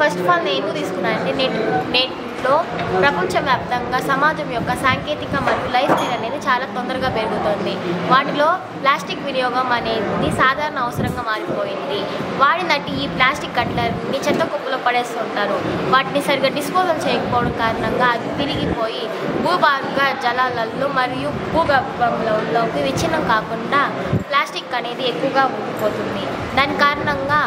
First of all నేను తీసుకున్నానంటే నేటిలో ప్రపంచవ్యాప్తంగా సమాజం యొక్క సాంకేతిక మరియు లైఫ్ స్టైల్ అనేది చాలా తొందరగా పెరుగుతుంది. వాటిలో ప్లాస్టిక్ వినియోగం అనేది సాధారణ అవసరంగా మారిపోయింది. వాడినట్టు ఈ ప్లాస్టిక్ కట్లర్ని చెత్త కుప్పలో పడేస్తుంటారు. వాటిని సరిగ్గా డిస్పోజల్ చేయకపోవడం కారణంగా అది తిరిగిపోయి భూభాగ జలాలలో మరియు భూగర్భంలోకి విచ్ఛిన్నం కాకుండా ప్లాస్టిక్ అనేది ఎక్కువగా ఉండిపోతుంది. దాని కారణంగా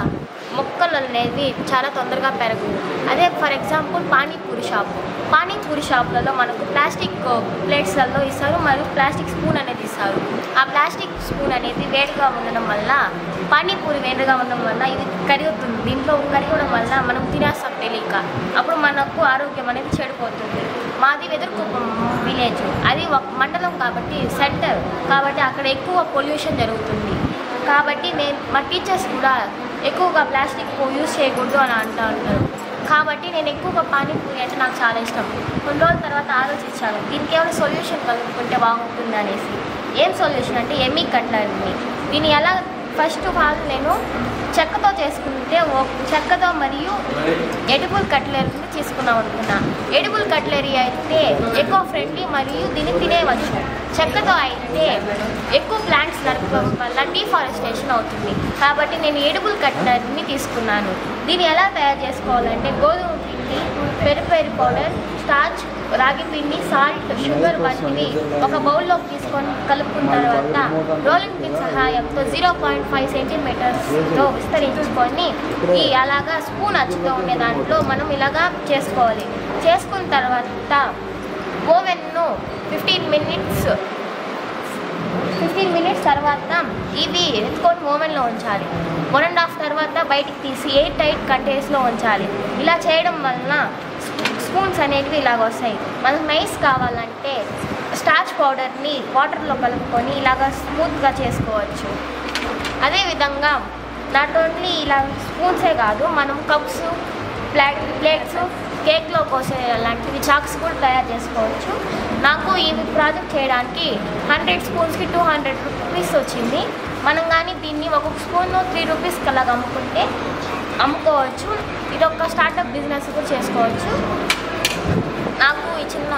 మొక్కలు అనేవి చాలా తొందరగా పెరగవు. అదే ఫర్ ఎగ్జాంపుల్ పానీపూరి షాపులలో మనకు ప్లాస్టిక్ ప్లేట్స్లలో ఇస్తారు మరియు ప్లాస్టిక్ స్పూన్ అనేది ఇస్తారు. ఆ ప్లాస్టిక్ స్పూన్ అనేది వేడిగా ఉండడం వల్ల పానీపూరి వేడిగా ఉండడం వల్ల ఇది కరుగుతుంది. దీంట్లో కరగడం వల్ల మనం తినేస్తాం తెలియక. అప్పుడు మనకు ఆరోగ్యం అనేది చెడిపోతుంది. మాది వెదురుకుప్పం విలేజ్, అది ఒక మండలం కాబట్టి సెంటర్ కాబట్టి అక్కడ ఎక్కువ పొల్యూషన్ జరుగుతుంది. కాబట్టి మా టీచర్స్ కూడా ఎక్కువగా ప్లాస్టిక్ యూజ్ చేయకూడదు అని అంటూ ఉంటారు. కాబట్టి నేను ఎక్కువగా పానీపూరి అంటే నాకు చాలా ఇష్టం. కొన్ని రోజుల తర్వాత ఆలోచించాను దీనికి ఏమైనా సొల్యూషన్ కలుపుకుంటే బాగుంటుంది అనేసి. ఏం సొల్యూషన్ అంటే ఎమ్మి కట్లర్ని. దీన్ని ఎలా ఫస్ట్ ఆఫ్ ఆల్ నేను చెక్కతో చేసుకుంటే చెక్కతో మరియు ఎడిబుల్ కట్లరీని తీసుకుందాం అనుకున్నా. ఎడిబుల్ కట్లరీ అయితే ఎక్కువ ఫ్రెండ్లీ మరియు దీన్ని తినేవచ్చు. చెక్కతో అయితే ఎక్కువ ప్లాంట్స్ నరకడం వల్ల డీఫారెస్టేషన్ అవుతుంది. కాబట్టి నేను ఎడిబుల్ కట్లరీని తీసుకున్నాను. దీన్ని ఎలా తయారు చేసుకోవాలంటే గోధుమ పిండి, పెరి పౌడర్, స్టార్చ్, రాగి పిండి, సాల్ట్, షుగర్ వంటివి ఒక బౌల్లోకి తీసుకొని కలుపుకున్న తర్వాత రోలింగ్ పిన్ సహాయంతో 0.5 సెంటీమీటర్స్తో విస్తరించుకొని అలాగా స్పూన్ అచ్చుతో ఉండే దాంట్లో మనం ఇలాగా చేసుకోవాలి. చేసుకున్న తర్వాత ఓవెన్ను 15 మినిట్స్ తర్వాత ఇవి ఎత్తుకొని ఓవెన్లో ఉంచాలి. 1.5 తర్వాత బయటికి తీసి 8 కంటైనర్స్లో ఉంచాలి. ఇలా చేయడం వలన స్పూన్స్ అనేవి ఇలాగ వస్తాయి. మనకు నైస్ కావాలంటే స్టార్చ్ పౌడర్ని వాటర్లో కలుపుకొని ఇలాగ స్మూత్గా చేసుకోవచ్చు. అదేవిధంగా నాట్ ఓన్లీ ఇలా స్పూన్సే కాదు, మనం కప్స్, ప్లేట్స్, కేక్లో కోసే లాంటివి చాక్స్ కూడా తయారు చేసుకోవచ్చు. నాకు ఈ ప్రాజెక్ట్ చేయడానికి 100 స్పూన్స్కి 200 రూపీస్ వచ్చింది. మనం కానీ దీన్ని ఒక్కొక్క స్పూన్ 3 రూపీస్కి అలాగ అమ్ముకోవచ్చు. ఇది ఒక స్టార్టప్ బిజినెస్ కూడా చేసుకోవచ్చు. నాకు ఈ చిన్న